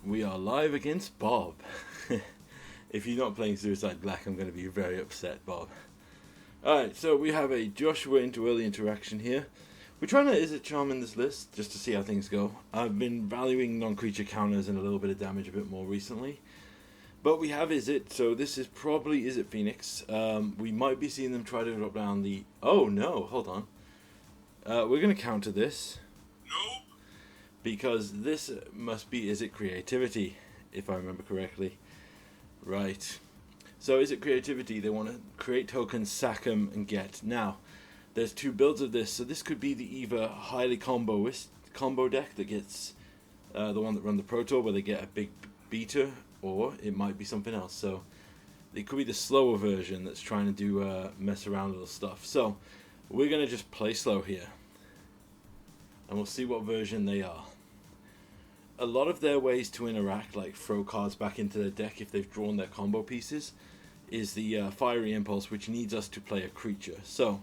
We are live against Bob. If you're not playing Suicide Black, I'm going to be very upset, Bob. Alright, so we have a Joshua into early interaction here. We're trying to Izzet Charm in this list, just to see how things go. I've been valuing non-creature counters and a little bit of damage a bit more recently. But we have Izzet, so this is probably Izzet Phoenix. We might be seeing them try to drop down the... Oh no, hold on. We're going to counter this. Nope. Because this must be Izzet Creativity, if I remember correctly. Right. So Izzet Creativity, they want to create tokens, sack them, and get. Now, there's two builds of this, so this could be the either highly combo deck that gets the one that run the Pro Tour where they get a big beater, or it might be something else. So it could be the slower version that's trying to do mess around with stuff. So we're going to just play slow here, and we'll see what version they are. A lot of their ways to interact, like throw cards back into their deck if they've drawn their combo pieces, is the Fiery Impulse, which needs us to play a creature. So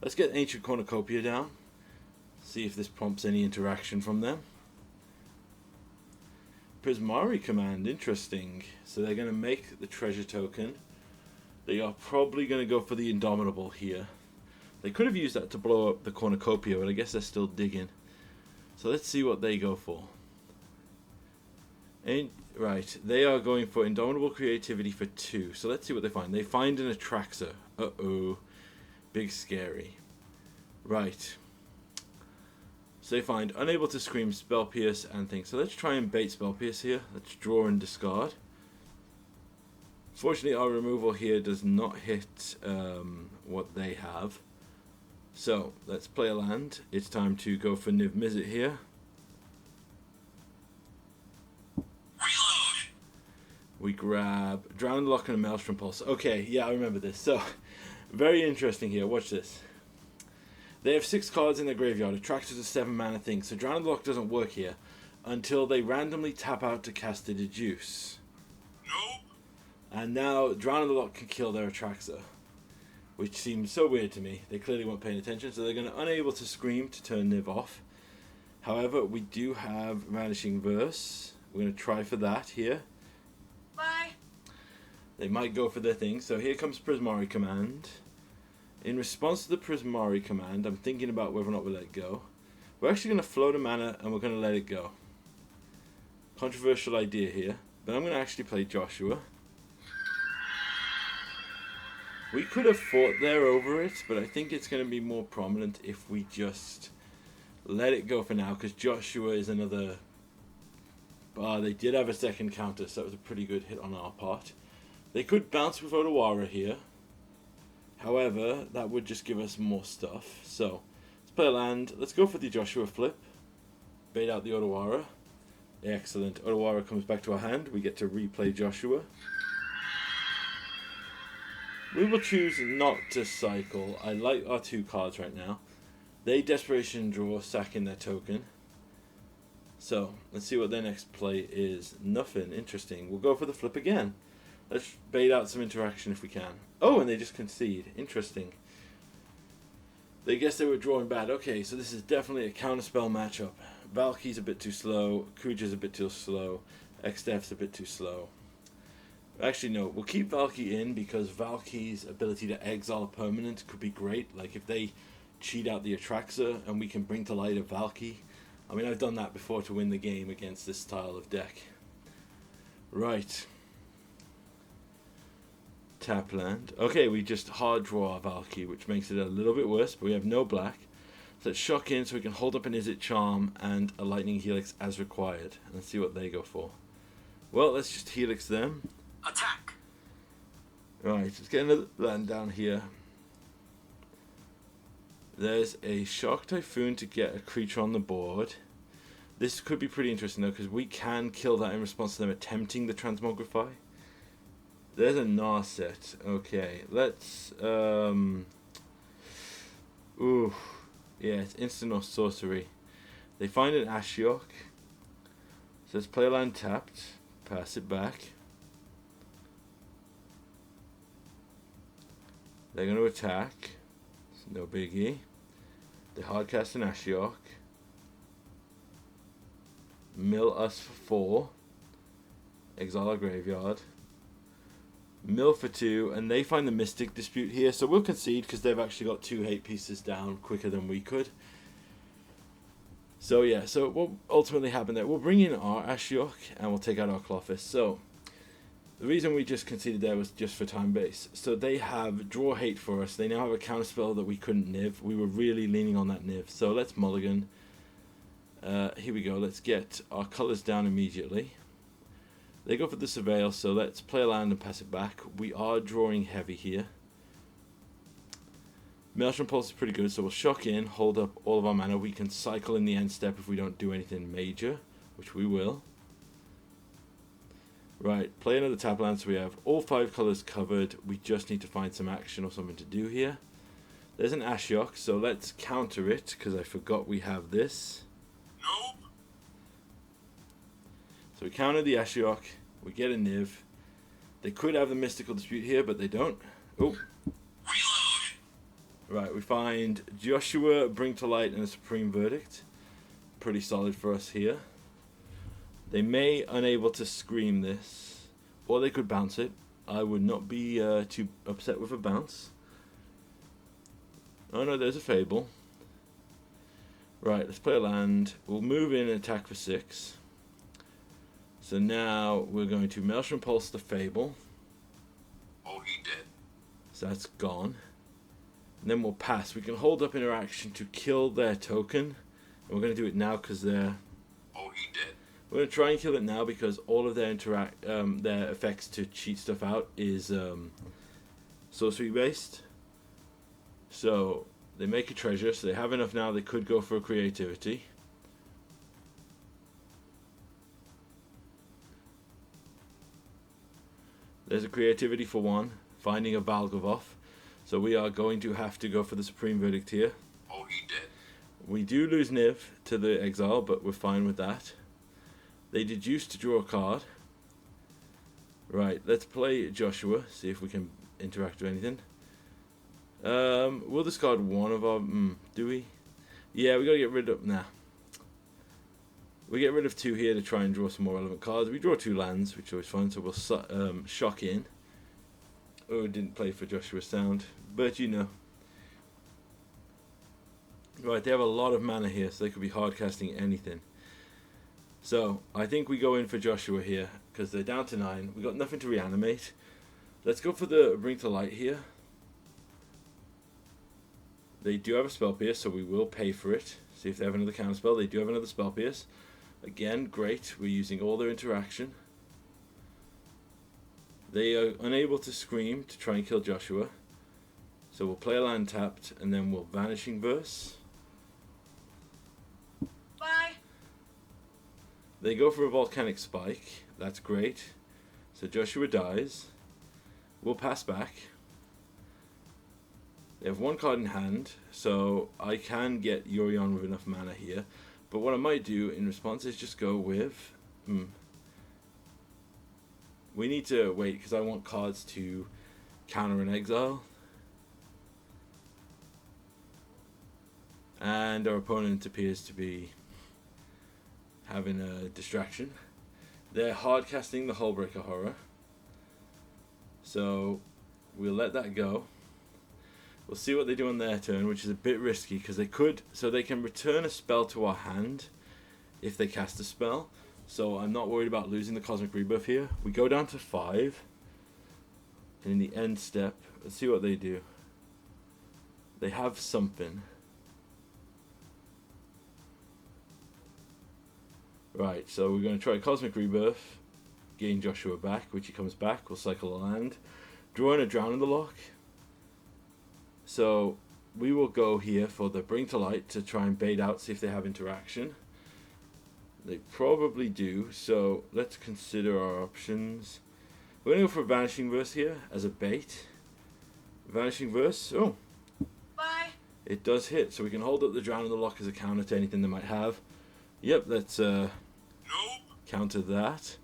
let's get Ancient Cornucopia down, see if this prompts any interaction from them. Prismari Command, interesting. So they're going to make the treasure token. They are probably going to go for the Indomitable here. They could have used that to blow up the Cornucopia, but I guess they're still digging. So let's see what they go for. Right, they are going for Indomitable Creativity for 2. So let's see what they find. They find an Atraxa. Uh-oh. Big scary. Right. So they find Unable to Scream, Spell Pierce, and things. So let's try and bait Spell Pierce here. Let's draw and discard. Fortunately, our removal here does not hit what they have. So let's play a land. It's time to go for Niv Mizzet here. We grab Drown Lock and a Maelstrom Pulse. Okay, yeah, I remember this. So, very interesting here. Watch this. They have 6 cards in their graveyard. Atraxa is a 7 mana thing. So, Drown Lock doesn't work here until they randomly tap out to cast a Deduce. Nope. And now, Drown Lock can kill their Atraxa, which seems so weird to me. They clearly weren't paying attention, so they're going to Unable to Scream to turn Niv off. However, we do have Vanishing Verse. We're going to try for that here. Bye. They might go for their thing. So here comes Prismari Command. In response to the Prismari Command, I'm thinking about whether or not we let it go. We're actually going to float a mana and we're going to let it go. Controversial idea here, but I'm going to actually play Joshua. We could have fought there over it, but I think it's going to be more prominent if we just let it go for now, because Joshua is another... they did have a second counter, so that was a pretty good hit on our part. They could bounce with Otawara here. However, that would just give us more stuff. So, let's play a land. Let's go for the Joshua flip. Bait out the Otawara. Excellent. Otawara comes back to our hand. We get to replay Joshua. We will choose not to cycle. I like our 2 cards right now. They Desperation Draw, sacking their token. So, let's see what their next play is. Nothing. Interesting. We'll go for the flip again. Let's bait out some interaction if we can. Oh, and they just concede. Interesting. They guess they were drawing bad. Okay, so this is definitely a counterspell matchup. Valky's a bit too slow. Kuja's a bit too slow. X-Def's a bit too slow. Actually, no. We'll keep Valky in because Valky's ability to exile a permanent could be great. Like, if they cheat out the Atraxa and we can bring to light a Valky. I mean, I've done that before to win the game against this style of deck. Right. Tap land. Okay, we just hard draw our Valky, which makes it a little bit worse, but we have no black. So let's shock in so we can hold up an Izzet Charm and a Lightning Helix as required. And let's see what they go for. Well, let's just Helix them. Attack. Right, let's get another land down here. There's a Shock Typhoon to get a creature on the board. This could be pretty interesting though, because we can kill that in response to them attempting the Transmogrify. There's a Narset. Okay, let's... Ooh. Yeah, it's instant or sorcery. They find an Ashiok. So let's play a land tapped. Pass it back. They're going to attack. It's no biggie. They hardcast an Ashiok. Mill us for 4. exile our graveyard, mill for 2, and they find the Mystic Dispute here, so we'll concede because they've actually got 2 hate pieces down quicker than we could. So yeah, so what ultimately happened there, we'll bring in our Ashiok and we'll take out our Clothis. So the reason we just conceded there was just for time base. So they have draw hate for us. They now have a counterspell that we couldn't niv. We were really leaning on that niv. So let's mulligan. Here we go. Let's get our colors down immediately. They go for the Surveil, so let's play a land and pass it back. We are drawing heavy here. Maelstrom Pulse is pretty good, so we'll shock in, hold up all of our mana. We can cycle in the end step if we don't do anything major, which we will. Right, play another tap land, so we have all 5 colors covered. We just need to find some action or something to do here. There's an Ashiok, so let's counter it, because I forgot we have this. Nope. So we counter the Ashiok, we get a Niv. They could have the Mystical Dispute here, but they don't. Oh. Reload. Right, we find Joshua, Bring to Light, and a Supreme Verdict. Pretty solid for us here. They may unable to scream this, or they could bounce it. I would not be too upset with a bounce. Oh no, there's a Fable. Right, let's play a land. We'll move in and attack for 6. So now we're going to Maelstrom Pulse the Fable. Oh, he did. So that's gone. And then we'll pass. We can hold up interaction to kill their token. And we're going to do it now because they're... Oh, he did. We're going to try and kill it now because all of their their effects to cheat stuff out is sorcery based. So they make a treasure, so they have enough now. They could go for a creativity. There's a creativity for 1, finding a Valgavoth. So we are going to have to go for the Supreme Verdict here. Oh, he did. We do lose Niv to the exile, but we're fine with that. They deduce to draw a card. Right, let's play Joshua, see if we can interact with anything. We'll discard 1 of our... do we? Yeah, we gotta get rid of... Nah. We get rid of 2 here to try and draw some more relevant cards. We draw 2 lands, which is always fun, so we'll shock in. Oh, didn't play for Joshua's sound, but you know. Right, they have a lot of mana here, so they could be hard casting anything. So, I think we go in for Joshua here, because they're down to 9. We got nothing to reanimate. Let's go for the Bring to Light here. They do have a Spell Pierce, so we will pay for it. See if they have another counterspell. They do have another Spell Pierce. Again, great. We're using all their interaction. They are unable to scream to try and kill Joshua. So we'll play a land tapped, and then we'll Vanishing Verse. Bye. They go for a Volcanic Spike. That's great. So Joshua dies. We'll pass back. They have 1 card in hand, so I can get Yorion with enough mana here. But what I might do in response is just go with... We need to wait, because I want cards to counter an exile. And our opponent appears to be having a distraction. They're hard casting the Hullbreaker Horror. So we'll let that go. We'll see what they do on their turn, which is a bit risky because they could... So they can return a spell to our hand if they cast a spell. So I'm not worried about losing the Cosmic Rebirth here. We go down to 5. And in the end step, let's see what they do. They have something. Right, so we're going to try Cosmic Rebirth. Gain Joshua back, which he comes back. We'll cycle a land. Draw in a Drown in the Loch. So we will go here for the Bring to Light to try and bait out, see if they have interaction. They probably do, so let's consider our options. We're going to go for Vanishing Verse here as a bait. Vanishing Verse, oh. Bye. It does hit, so we can hold up the Drown in the Loch as a counter to anything they might have. Yep, let's Nope. counter that.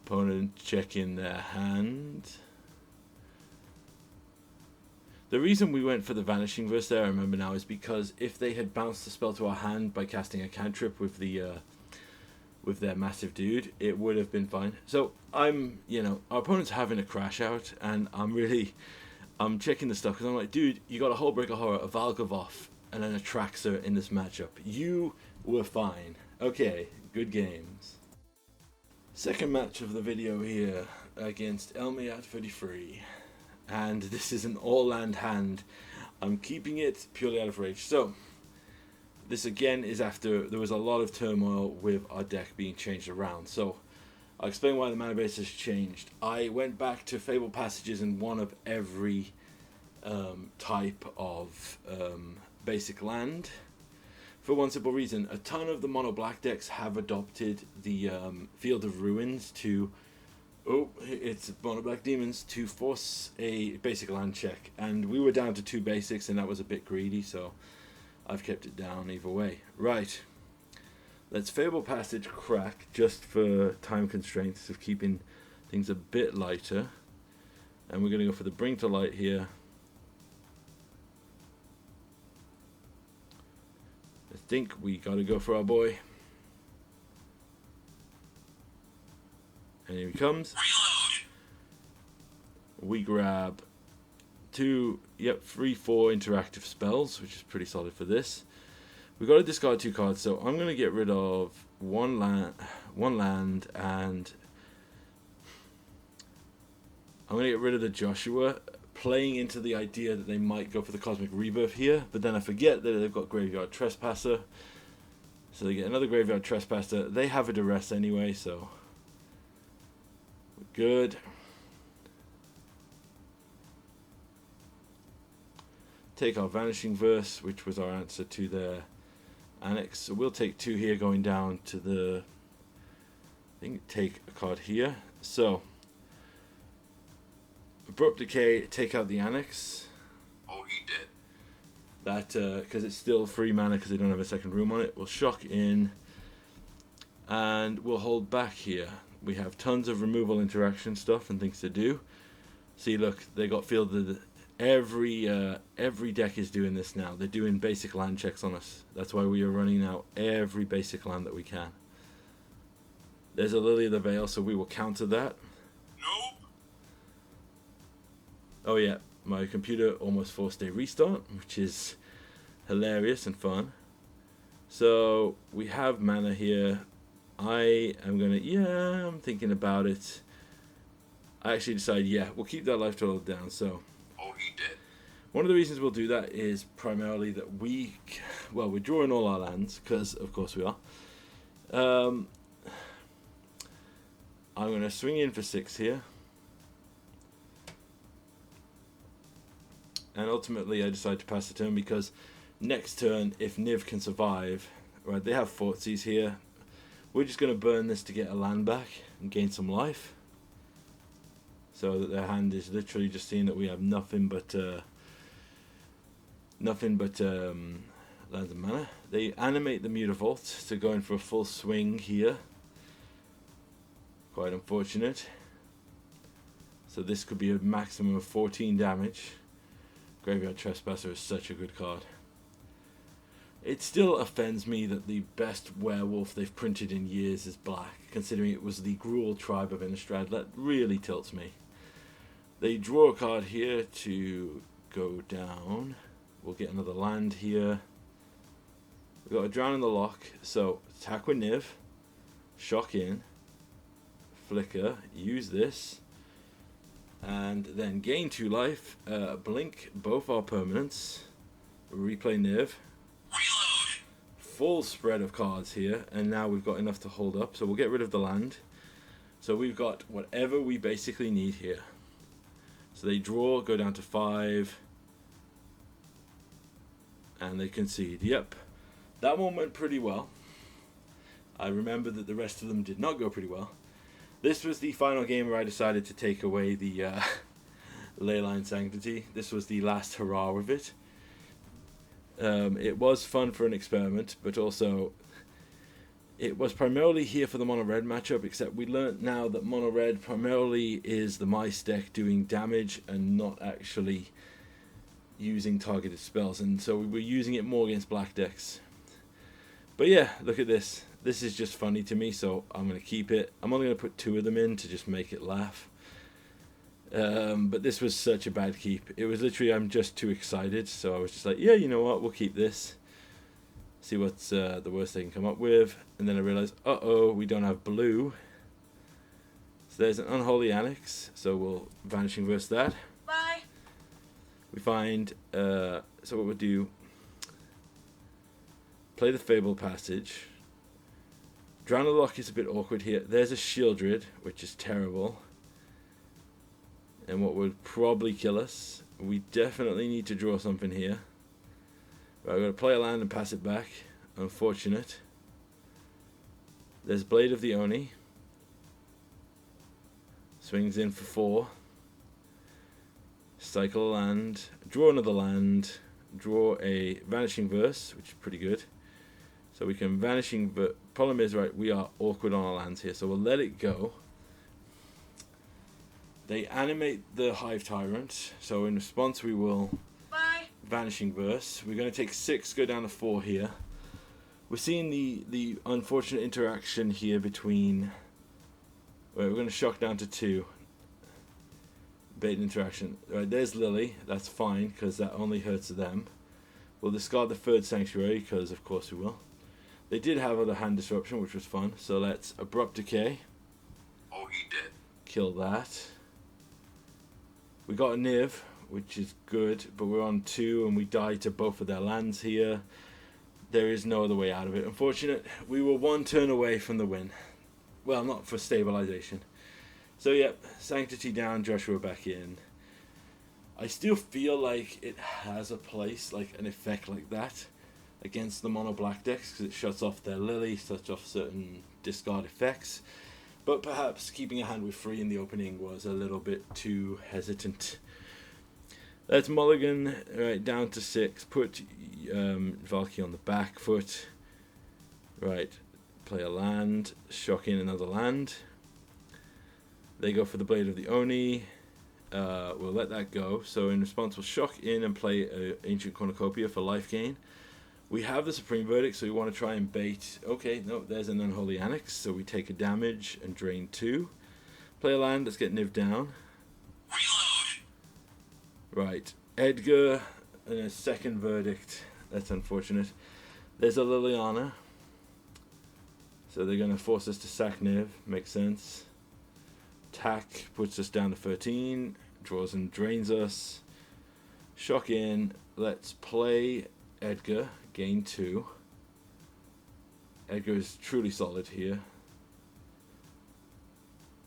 Opponent checking their hand. The reason we went for the Vanishing Verse there, I remember now, is because if they had bounced the spell to our hand by casting a cantrip with their massive dude, it would have been fine. So our opponent's having a crash out, and I'm checking the stuff because I'm like, dude, you got a Hullbreaker Horror, a Valgavoth, and then a Traxxer in this matchup. You were fine. Okay, good games. Second match of the video here against Elmi at 33. And this is an all-land hand. I'm keeping it purely out of rage. So, this again is after there was a lot of turmoil with our deck being changed around. So, I'll explain why the mana base has changed. I went back to Fable Passages in one of every type of basic land. For one simple reason, a ton of the mono black decks have adopted the Field of Ruins to... Oh, it's mono black demons to force a basic land check, and we were down to 2 basics, and that was a bit greedy, so I've kept it down either way. Right, let's Fable Passage crack just for time constraints of keeping things a bit lighter, and we're going to go for the Bring to Light here. I think we got to go for our boy. And here he comes. We grab 3, 4 interactive spells, which is pretty solid for this. We've got to discard 2 cards, so I'm going to get rid of one land, and I'm going to get rid of the Joshua, playing into the idea that they might go for the Cosmic Rebirth here, but then I forget that they've got Graveyard Trespasser, so they get another Graveyard Trespasser. They have a Duress anyway, so we're good. Take our Vanishing Verse, which was our answer to their Annex. So we'll take 2 here, going down to the... I think take a card here. So, Abrupt Decay, take out the Annex. Oh, he did. That, because it's still free mana because they don't have a second room on it. We'll Shock in. And we'll hold back here. We have tons of removal interaction stuff and things to do. See, look, they got fielded... Every deck is doing this now. They're doing basic land checks on us. That's why we are running out every basic land that we can. There's a Lily of the Veil, so we will counter that. Nope. Oh yeah, my computer almost forced a restart, which is hilarious and fun. So we have mana here. I'm thinking about it. I actually decided, we'll keep that life total down, so... Oh, he did. One of the reasons we'll do that is primarily that we're drawing all our lands, because of course we are. I'm going to swing in for 6 here. And ultimately I decide to pass the turn because next turn, if Niv can survive, right, they have Fortsies here. We're just going to burn this to get a land back and gain some life. So that their hand is literally just seeing that we have nothing but lands and mana. They animate the Mutavault to go in for a full swing here. Quite unfortunate. So this could be a maximum of 14 damage. Graveyard Trespasser is such a good card. It still offends me that the best werewolf they've printed in years is black, considering it was the Gruul tribe of Innistrad. That really tilts me. They draw a card here to go down. We'll get another land here. We've got a Drown in the Loch, so attack with Niv, Shock in, Flicker, use this, and then gain 2 life, blink both our permanents, replay Niv. Reload. Full spread of cards here, and now we've got enough to hold up, so we'll get rid of the land. So we've got whatever we basically need here. So they draw, go down to 5, and they concede. Yep, that one went pretty well. I remember that the rest of them did not go pretty well. This was the final game where I decided to take away the Leyline Sanctity. This was the last hurrah of it. It was fun for an experiment, but also it was primarily here for the mono-red matchup, except we learnt now that mono-red primarily is the mice deck doing damage and not actually using targeted spells, and so we were using it more against black decks. But yeah, look at this. This is just funny to me, so I'm going to keep it. I'm only going to put 2 of them in to just make it laugh. But this was such a bad keep. It was literally, I'm just too excited, so I was just like, yeah, you know what, we'll keep this. See what's the worst they can come up with. And then I realized, uh-oh, we don't have blue. So there's an Unholy Annex, so we'll Vanishing Verse that. Bye. We find, so what we'll do, play the Fable Passage. Drown the Lock is a bit awkward here. There's a Shieldred, which is terrible. And what would probably kill us. We definitely need to draw something here. Right, we're going to play a land and pass it back. Unfortunate. There's Blade of the Oni. Swings in for 4. Cycle a land. Draw another land. Draw a Vanishing Verse, which is pretty good. So we can Vanishing Verse. Problem is, right, we are awkward on our lands here, so we'll let it go. They animate the Hive Tyrant, so in response we will Vanishing Verse. We're going to take 6, go down to 4 here. We're seeing the unfortunate interaction here between... Right, we're going to shock down to 2. Bait interaction. Right, there's Lily. That's fine, because that only hurts them. We'll discard the 3rd Sanctuary, because of course we will. They did have other hand disruption, which was fun. So let's Abrupt Decay. Oh, he did. Kill that. We got a Niv, which is good, but we're on 2 and we die to both of their lands here. There is no other way out of it. Unfortunate, we were 1 turn away from the win. Well, not for stabilization. So yep, Sanctity down, Joshua back in. I still feel like it has a place, like an effect like that, against the mono black decks, because it shuts off their Lily, shuts off certain discard effects. But perhaps keeping a hand with 3 in the opening was a little bit too hesitant. Let's mulligan, right, down to 6. Put Valky on the back foot. Right, play a land, shock in another land. They go for the Blade of the Oni. We'll let that go. So in response, we'll shock in and play Ancient Cornucopia for life gain. We have the Supreme Verdict, so we want to try and bait. Okay, no, there's an Unholy Annex, so we take a damage and drain 2. Play a land, let's get Niv down. Reload. Right, Edgar and a 2nd Verdict. That's unfortunate. There's a Liliana. So they're going to force us to sack Niv, makes sense. Attack puts us down to 13, draws and drains us. Shock in, let's play Edgar. Gain 2. Edgar is truly solid here.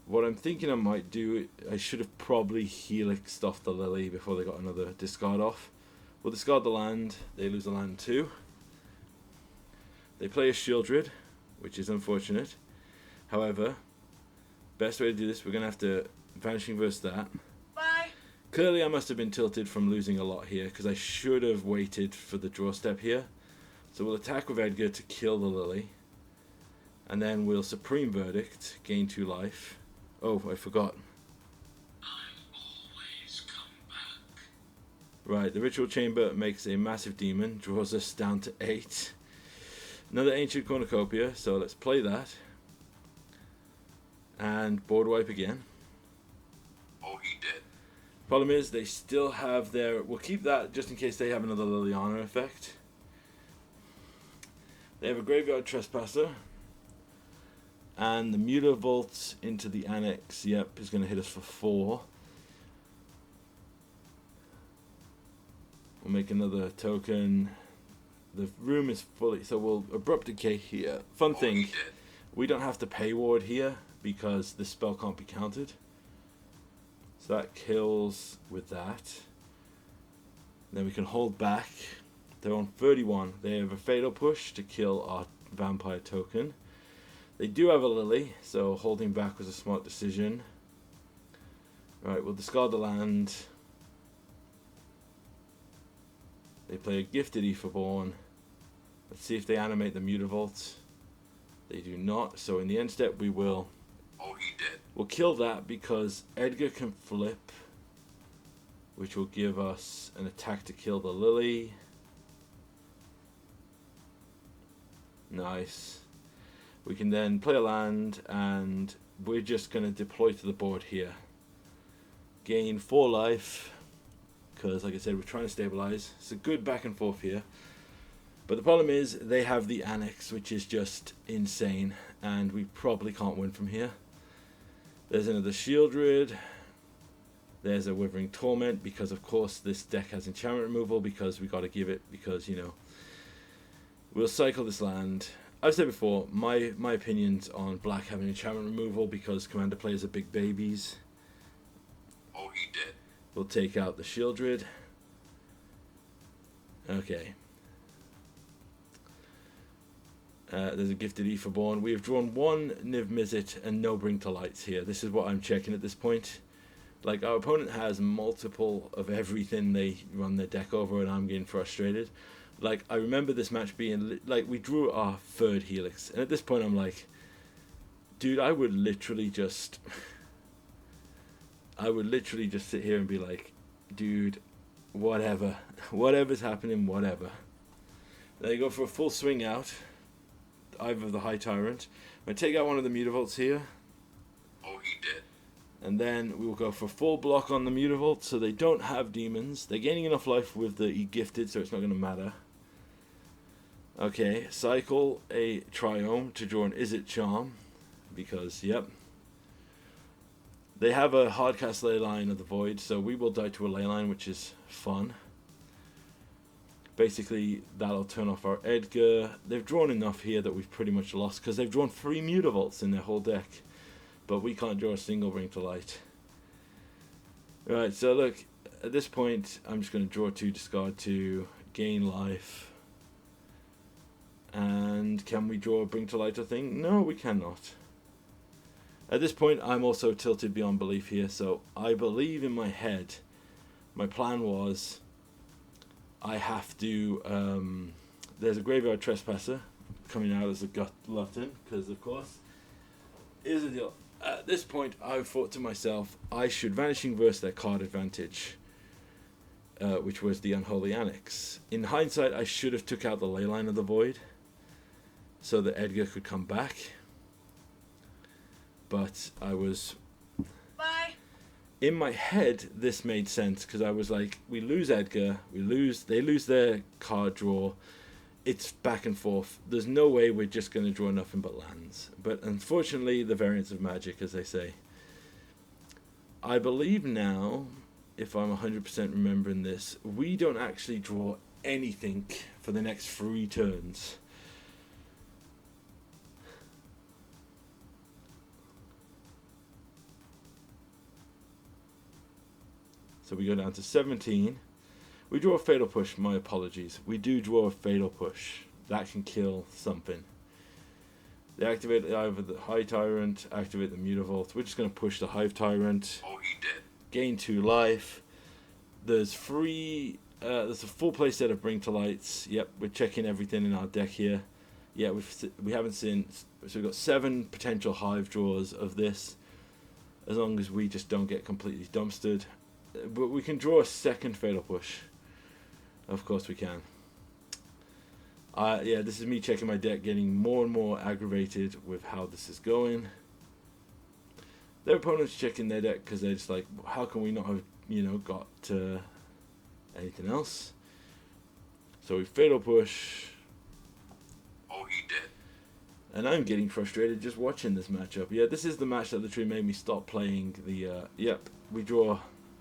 What I'm thinking I might do, I should have probably helixed off the Lily before they got another discard off. We'll discard the land, they lose a land too. They play a Shieldred, which is unfortunate. However, best way to do this, we're going to have to Vanishing Verse that. Clearly I must have been tilted from losing a lot here, because I should have waited for the draw step here. So we'll attack with Edgar to kill the Lily. And then we'll Supreme Verdict, gain 2 life. Oh, I forgot. Always come back. Right, the Ritual Chamber makes a massive demon, draws us down to 8. Another Ancient Cornucopia, so let's play that. And board wipe again. Oh, he did. Problem is, they still have their... We'll keep that just in case they have another Liliana effect. They have a Graveyard Trespasser. And the Mutavault into the Annex, yep, is going to hit us for 4. We'll make another token. The room is fully... So we'll Abrupt Decay here. Fun Oh, thing, he did. we don't have to pay ward here because this spell can't be countered. So that kills with that. Then we can hold back. They're on 31. They have a Fatal Push to kill our Vampire token. They do have a Lily, so holding back was a smart decision. Right, we'll discard the land. They play a Gifted Aetherborn. Let's see if they animate the Mutavault. They do not, so in the end step we will... Oh, he did. We'll kill that because Edgar can flip which will give us an attack to kill the Lily. Nice. We can then play a land, and we're just going to deploy to the board here. Gain 4 life, because like I said, we're trying to stabilize. It's a good back and forth here. But the problem is, they have the Annex, which is just insane, and we probably can't win from here. There's another Shieldred. There's a Withering Torment, because of course this deck has enchantment removal, because we got to give it, because, you know, we'll cycle this land. I've said before, my opinions on black having enchantment removal, because commander players are big babies. Oh, he did. We'll take out the Shieldred. Okay. There's a Gifted Aetherborn. We have drawn 1 Niv Mizzet and no Bring to Lights here. This is what I'm checking at this point. Like, our opponent has multiple of everything they run their deck over, and I'm getting frustrated. Like, I remember this match being, like, we drew our 3rd Helix, and at this point I'm like, dude, I would literally just sit here and be like, dude, whatever. Whatever's happening, whatever. There you go for a full swing out. Either of the High Tyrant. I'm going to take out one of the Mutavaults here. Oh, he did. And then we will go for full block on the Mutavault, so they don't have demons. They're gaining enough life with the Gifted, so it's not going to matter. Okay, cycle a Triome to draw an Izzet Charm, because, yep. They have a hardcast Leyline of the Void, so we will die to a Leyline, which is fun. Basically, that'll turn off our Edgar. They've drawn enough here that we've pretty much lost, because they've drawn 3 Mutavaults in their whole deck. But we can't draw a single Bring to Light. Right, so look, at this point, I'm just going to draw 2, discard 2, gain life. And can we draw a Bring to Light thing? No, we cannot. At this point, I'm also tilted beyond belief here, so I believe in my head, my plan was, I have to, there's a Graveyard Trespasser coming out as a glutton, because of course, here's the deal. At this point, I thought to myself, I should Vanishing Verse their card advantage, which was the Unholy Annex. In hindsight, I should have took out the Leyline of the Void, so that Edgar could come back. But I was... Bye. In my head, this made sense, because I was like, we lose Edgar, they lose their card draw, it's back and forth. There's no way we're just going to draw nothing but lands. But unfortunately, the variance of magic, as they say. I believe now, if I'm 100% remembering this, we don't actually draw anything for the next 3 turns. So we go down to 17. We draw a Fatal Push, my apologies. We do draw a Fatal Push. That can kill something. They activate either the High Tyrant, activate the Mutavault. We're just going to push the Hive Tyrant. Oh, he did. Gain 2 life. There's a full play set of Bring to Lights. Yep, we're checking everything in our deck here. Yeah, we haven't seen... So we've got 7 potential Hive draws of this. As long as we just don't get completely dumpstered. But we can draw a second Fatal Push. Of course we can. Yeah, this is me checking my deck, getting more and more aggravated with how this is going. Their opponents checking their deck because they're just like, how can we not have, got anything else? So we Fatal Push. Oh, he did. And I'm getting frustrated just watching this matchup. Yeah, this is the match that literally made me stop playing the... Yep, we draw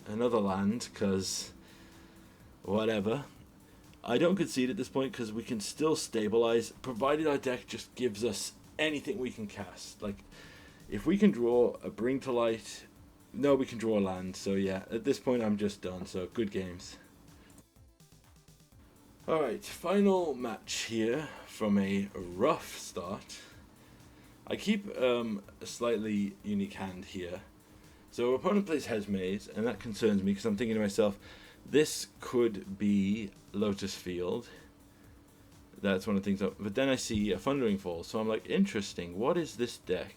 another land because whatever. I don't concede at this point because we can still stabilize, provided our deck just gives us anything we can cast. Like, if we can draw a Bring to Light, no, we can draw a land. So yeah, at this point I'm just done. So good games. Alright, final match here from a rough start. I keep a slightly unique hand here. So our opponent plays Hesmaze, and that concerns me because I'm thinking to myself, this could be Lotus Field. That's one of the things. But then I see a Thundering Fall, so I'm like, interesting. What is this deck?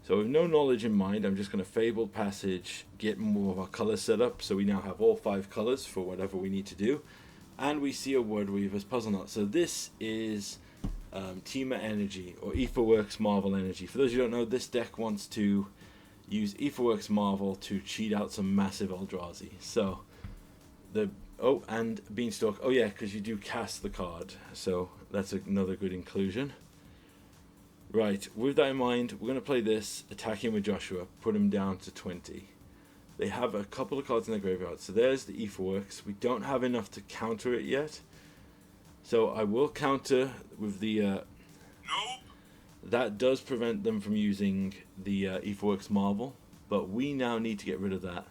So with no knowledge in mind, I'm just going to Fabled Passage, get more of our colours set up, so we now have all 5 colours for whatever we need to do. And we see a Word Weaver's Puzzle Knot. So this is Tima Energy, or Aetherworks Marvel Energy. For those who don't know, this deck wants to use Aetherworks Marvel to cheat out some massive Eldrazi. So, and Beanstalk. Oh yeah, because you do cast the card. So that's another good inclusion. Right, with that in mind, we're going to play this, attacking with Joshua, put him down to 20. They have a couple of cards in their graveyard. So there's the Aetherworks. We don't have enough to counter it yet. So I will counter with the... Nope. That does prevent them from using the Aetherworks Marvel. But we now need to get rid of that.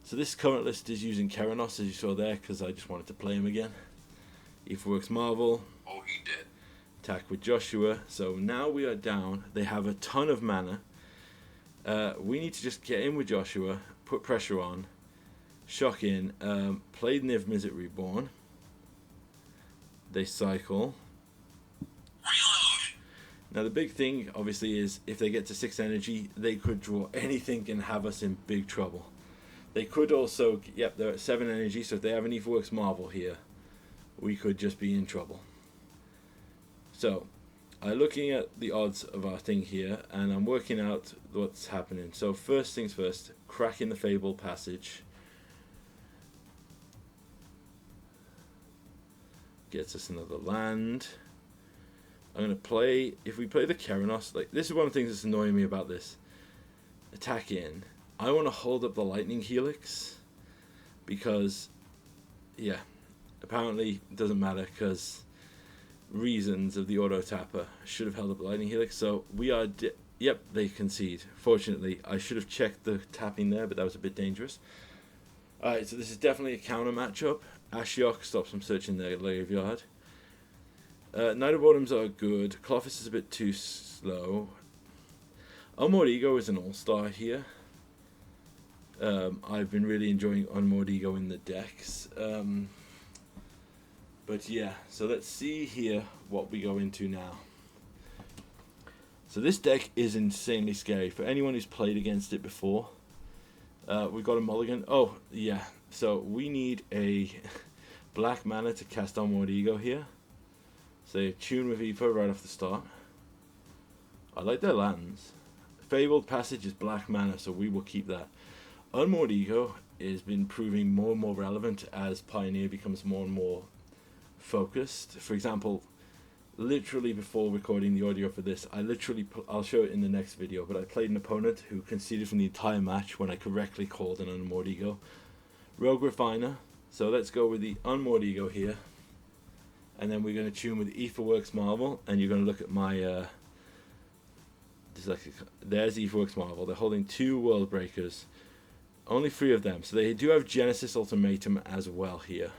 So this current list is using Keranos, as you saw there, because I just wanted to play him again. Aetherworks Marvel. Oh, he did. Attack with Joshua. So now we are down. They have a ton of mana. We need to just get in with Joshua, put pressure on, shock in, play Niv Mizzet Reborn. They cycle. Reload. Now the big thing, obviously, is if they get to 6 energy, they could draw anything and have us in big trouble. They could also, yep, they're at 7 energy, so if they have an Aetherworks Marvel here, we could just be in trouble. So, I'm looking at the odds of our thing here, and I'm working out what's happening. So first things first, cracking the Fabled Passage. Gets us another land. I'm going to play, if we play the Keranos, like, this is one of the things that's annoying me about this. Attack in. I want to hold up the Lightning Helix, because, yeah, apparently it doesn't matter, because reasons of the auto tapper should have held up the Lightning Helix. So we are yep, they concede. Fortunately, I should have checked the tapping there, but that was a bit dangerous. Alright, so this is definitely a counter matchup. Ashiok stops from searching their graveyard. Knight of Autumns are good. Clothis is a bit too slow. Unmoored Ego is an all-star here. I've been really enjoying Unmoored Ego in the decks. But yeah, so let's see here what we go into now. So this deck is insanely scary for anyone who's played against it before. We've got a mulligan. Oh, yeah. So we need a black mana to cast Unmoored Ego here. So they tune with Aether right off the start. I like their lands. Fabled Passage is black mana, so we will keep that. Unmoored Ego has been proving more and more relevant as Pioneer becomes more and more focused. For example, literally before recording the audio for this, I'll show it in the next video, but I played an opponent who conceded from the entire match when I correctly called an Unmoored Ego. Rogue Refiner. So let's go with the Unmoored Ego here. And then we're going to tune with Aetherworks Marvel, and you're going to look at my there's Aetherworks Marvel. They're holding 2 World Breakers. Only 3 of them. So they do have Genesis Ultimatum as well here.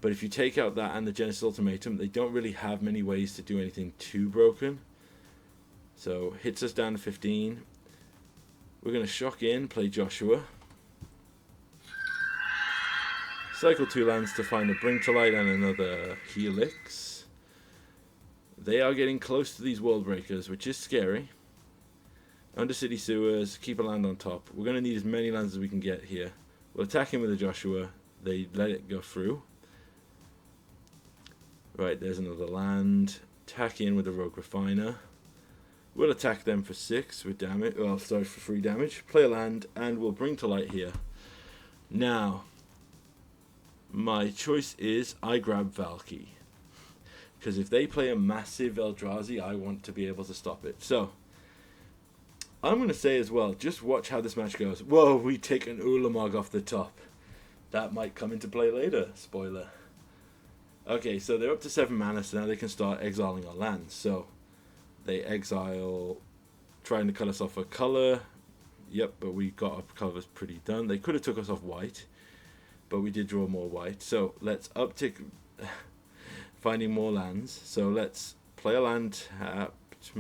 But if you take out that and the Genesis Ultimatum, they don't really have many ways to do anything too broken. So hits us down to 15. We're going to shock in, play Joshua. Cycle 2 lands to find a Bring to Light and another Helix. They are getting close to these World Breakers, which is scary. Undercity Sewers, keep a land on top. We're going to need as many lands as we can get here. We'll attack him with a Joshua. They let it go through. Right, there's another land. Attack in with a Rogue Refiner. We'll attack them for 6 with damage. Well, sorry, for 3 damage. Play a land, and we'll Bring to Light here. Now, my choice is I grab Valky. Because if they play a massive Eldrazi, I want to be able to stop it. So, I'm going to say as well, just watch how this match goes. Whoa, we take an Ulamog off the top. That might come into play later. Spoiler. Okay, so they're up to 7 mana, so now they can start exiling our lands. So, they exile, trying to cut us off a color. Yep, but we got our colors pretty done. They could have took us off white, but we did draw more white. So, let's uptick finding more lands. So, let's play a land tapped.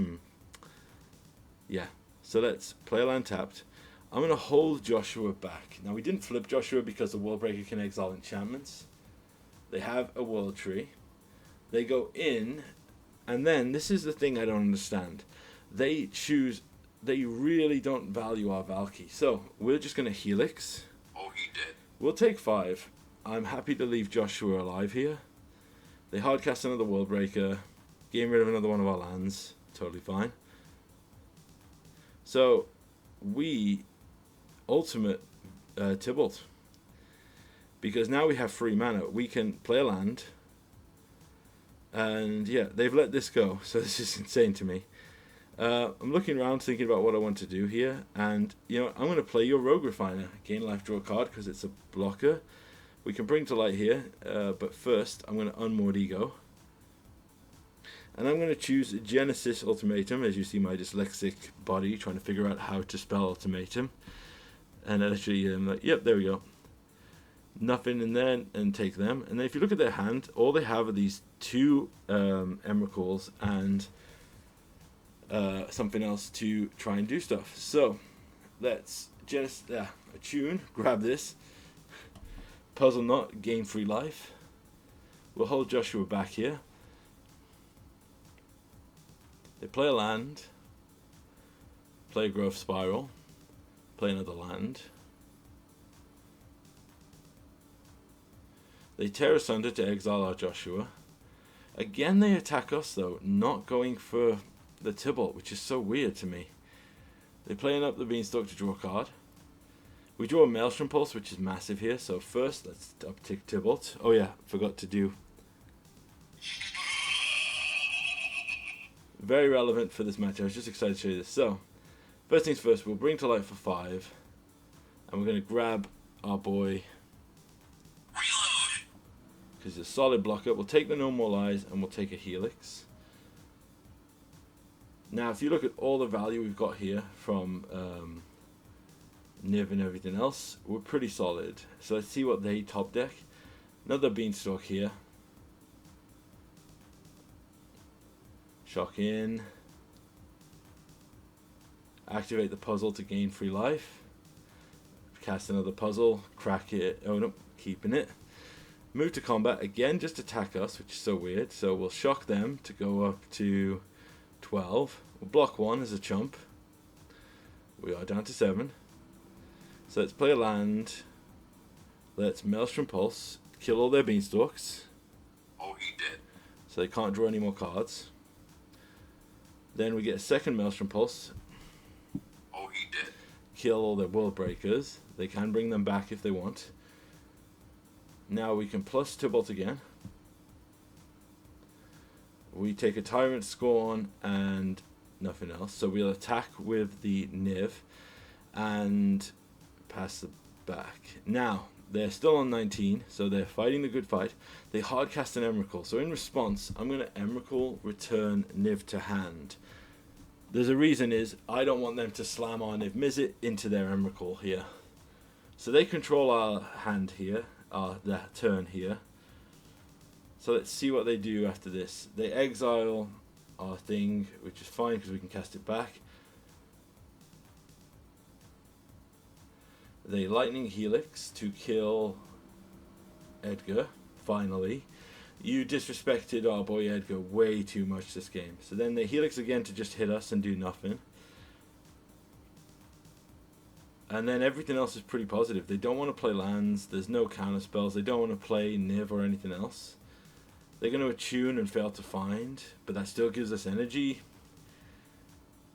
Yeah, so let's play a land tapped. I'm going to hold Joshua back. Now, we didn't flip Joshua because the World Breaker can exile enchantments. They have a World Tree. They go in, and then, this is the thing I don't understand. They choose they really don't value our Valky. So we're just going to Helix. Oh, he did. We'll take 5. I'm happy to leave Joshua alive here. They hardcast another World Breaker. Game rid of another one of our lands. Totally fine. So we ultimate Tybalt. Because now we have free mana. We can play a land. And yeah, they've let this go. So this is insane to me. I'm looking around thinking about what I want to do here. And, I'm going to play your Rogue Refiner. Gain life, draw a card because it's a blocker. We can bring to light here. But first, I'm going to unmoored Ego. And I'm going to choose Genesis Ultimatum. As you see my dyslexic body trying to figure out how to spell ultimatum. And I literally am like, yep, there we go. Nothing in there, and take them. And then if you look at their hand, all they have are these 2 Emrakuls and something else to try and do stuff. So let's just attune, grab this, puzzle knot, gain free life. We'll hold Joshua back here. They play a land, play a growth spiral, play another land. They tear asunder to exile our Joshua. Again, they attack us, though, not going for the Tybalt, which is so weird to me. They play up the Beanstalk to draw a card. We draw a Maelstrom Pulse, which is massive here. So first, let's uptick Tybalt. Oh yeah, forgot to do. Very relevant for this match. I was just excited to show you this. So, first things first, we'll bring to light for 5. And we're going to grab our boy. Because it's a solid blocker. We'll take the No More Lies and we'll take a Helix. Now, if you look at all the value we've got here from Niv and everything else, we're pretty solid. So let's see what they top deck. Another Beanstalk here. Shock in. Activate the puzzle to gain free life. Cast another puzzle. Crack it. Oh no, keeping it. Move to combat, again just attack us, which is so weird. So we'll shock them to go up to 12. We'll block 1 as a chump. We are down to 7. So let's play a land. Let's Maelstrom Pulse. Kill all their Beanstalks. Oh, he did. So they can't draw any more cards. Then we get a second Maelstrom Pulse. Oh, he did. Kill all their World Breakers. They can bring them back if they want. Now we can plus Tybalt again. We take a Tyrant Scorn and nothing else. So we'll attack with the Niv and pass the back. Now, they're still on 19, so they're fighting the good fight. They hardcast an Emrakul. So in response, I'm going to Emrakul, return Niv to hand. There's a reason is I don't want them to slam our Niv Mizzet into their Emrakul here. So they control our hand here. That turn here. So let's see what they do after this. They exile our thing, which is fine because we can cast it back. They Lightning Helix to kill Edgar, finally. You disrespected our boy Edgar way too much this game. So then they Helix again to just hit us and do nothing. And then everything else is pretty positive. They don't want to play lands. There's no counter spells. They don't want to play Niv or anything else. They're going to attune and fail to find, but that still gives us energy.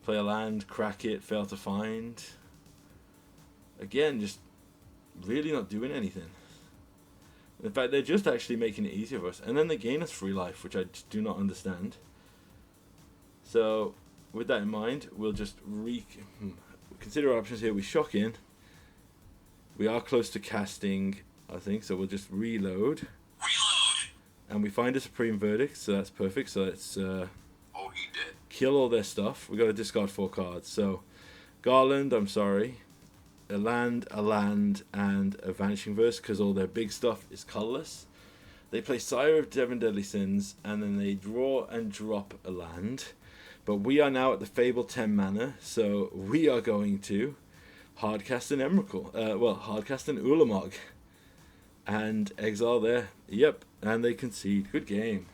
Play a land, crack it, fail to find. Again, just really not doing anything. In fact, they're just actually making it easier for us. And then they gain us free life, which I just do not understand. So, with that in mind, we'll just consider our options here. We shock in. We are close to casting, I think, so we'll just reload. And we find a Supreme Verdict, so that's perfect. So let's Oh, he did. kill all their stuff. We got to discard 4 cards. So, Garland, I'm sorry. A land, and a Vanishing Verse, because all their big stuff is colorless. They play Sire of Seven Deadly Sins, and then they draw and drop a land. But we are now at the Fable 10 mana, so we are going to hardcast an Emrakul. Hardcast an Ulamog. And exile there. Yep, and they concede. Good game.